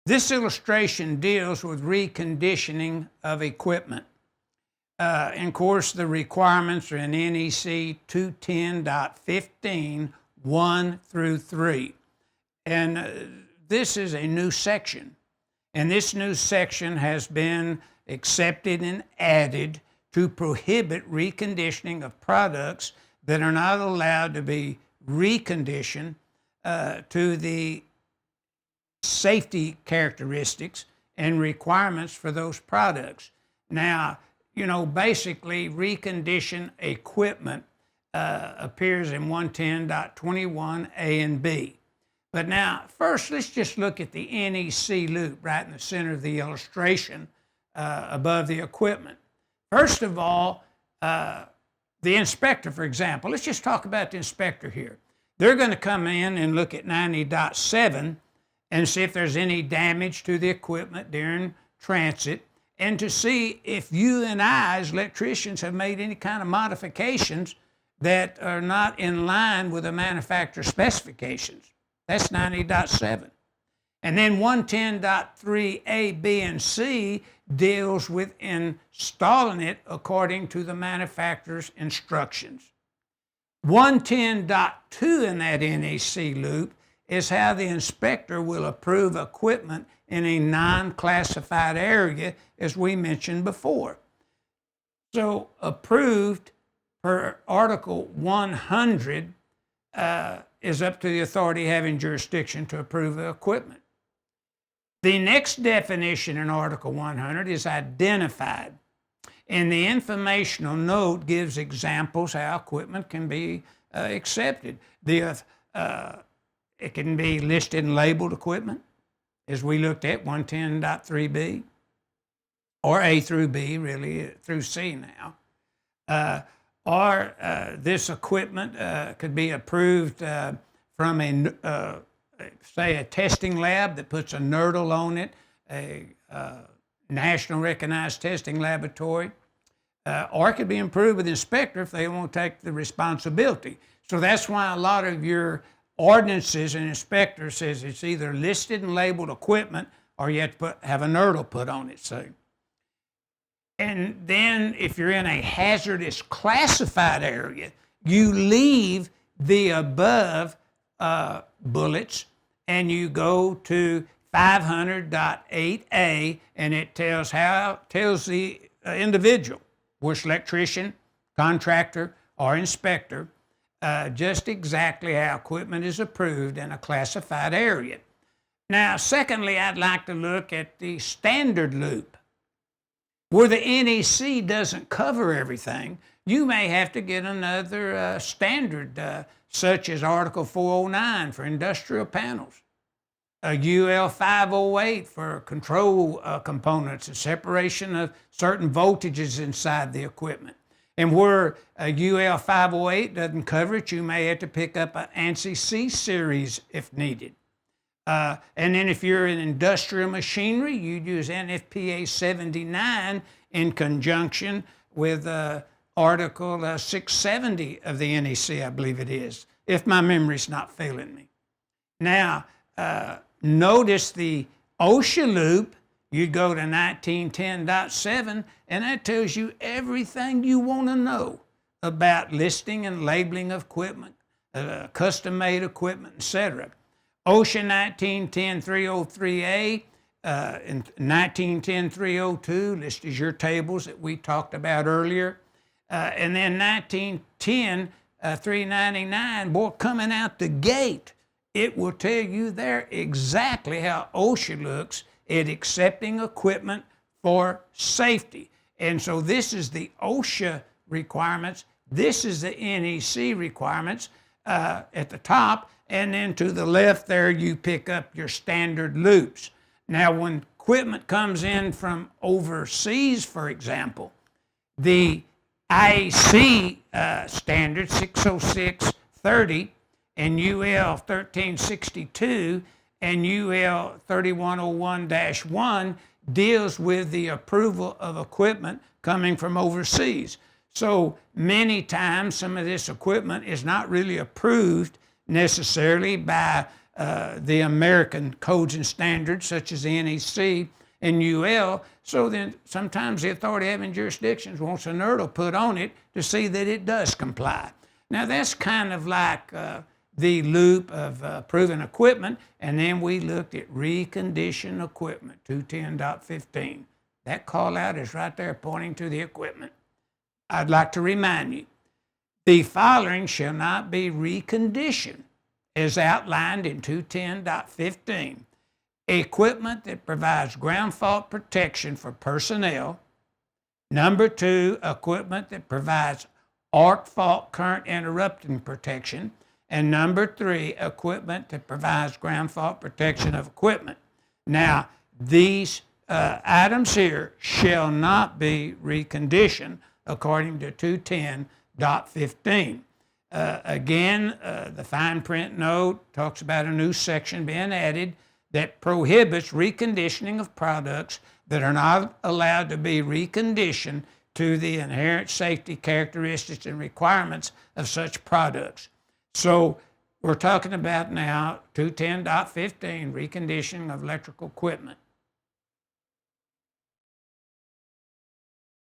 This illustration deals with reconditioning of equipment. And of course, the requirements are in NEC 210.15, 1 through 3. And this is a new section. And this new section has been accepted and added to prohibit reconditioning of products that are not allowed to be reconditioned to the safety characteristics and requirements for those products. Now, basically reconditioned equipment appears in 110.21 A and B. But now, first, let's just look at the NEC loop right in the center of the illustration above the equipment. First of all, the inspector, for example, let's just talk about the inspector here. They're going to come in and look at 90.7 and see if there's any damage to the equipment during transit, and to see if you and I, as electricians, have made any kind of modifications that are not in line with the manufacturer's specifications. That's 90.7. And then 110.3 A, B, and C deals with installing it according to the manufacturer's instructions. 110.2 in that NEC loop is how the inspector will approve equipment in a non-classified area, as we mentioned before. So approved per Article 100 is up to the authority having jurisdiction to approve the equipment. The next definition in Article 100 is identified, and the informational note gives examples how equipment can be accepted. It can be listed and labeled equipment, as we looked at 110.3B, or A through B, really, through C now. Or this equipment could be approved from say a testing lab that puts a NERDL on it, a national recognized testing laboratory, or it could be approved with the inspector if they won't take the responsibility. So that's why a lot of your ordinances and inspectors says it's either listed and labeled equipment or you have to have a NERDL put on it. So. And then if you're in a hazardous classified area, you leave the above bullets and you go to 500.8A, and it tells the individual, which electrician, contractor, or inspector, just exactly how equipment is approved in a classified area. Now, secondly, I'd like to look at the standard loop. Where the NEC doesn't cover everything, you may have to get another standard, such as Article 409 for industrial panels, a UL 508 for control components and separation of certain voltages inside the equipment. And where a UL 508 doesn't cover it, you may have to pick up an ANSI C series if needed. And then if you're in industrial machinery, you'd use NFPA 79 in conjunction with Article 670 of the NEC, I believe it is, if my memory's not failing me. Now, notice the OSHA loop, you go to 1910.7, and that tells you everything you want to know about listing and labeling of equipment, custom-made equipment, etc. OSHA 1910.303A and 1910.302 lists your tables that we talked about earlier. And then 1910.399, boy, coming out the gate, it will tell you there exactly how OSHA looks at accepting equipment for safety. And so this is the OSHA requirements. This is the NEC requirements at the top. And then to the left there, you pick up your standard loops. Now, when equipment comes in from overseas, for example, the IAC standard 60630 and UL 1362 and UL 3101-1 deals with the approval of equipment coming from overseas. So many times some of this equipment is not really approved necessarily by the American codes and standards, such as the NEC and UL. So then sometimes the authority having jurisdictions wants a NERDL put on it to see that it does comply. Now that's kind of like the loop of proven equipment, and then we looked at reconditioned equipment, 210.15. That call out is right there pointing to the equipment. I'd like to remind you, the following shall not be reconditioned as outlined in 210.15. Equipment that provides ground fault protection for personnel. Number 2, equipment that provides arc fault current interrupting protection. And number 3, equipment that provides ground fault protection of equipment. Now, these items here shall not be reconditioned according to 210.15. Again, the fine print note talks about a new section being added that prohibits reconditioning of products that are not allowed to be reconditioned to the inherent safety characteristics and requirements of such products. So we're talking about now 210.15, reconditioning of electrical equipment.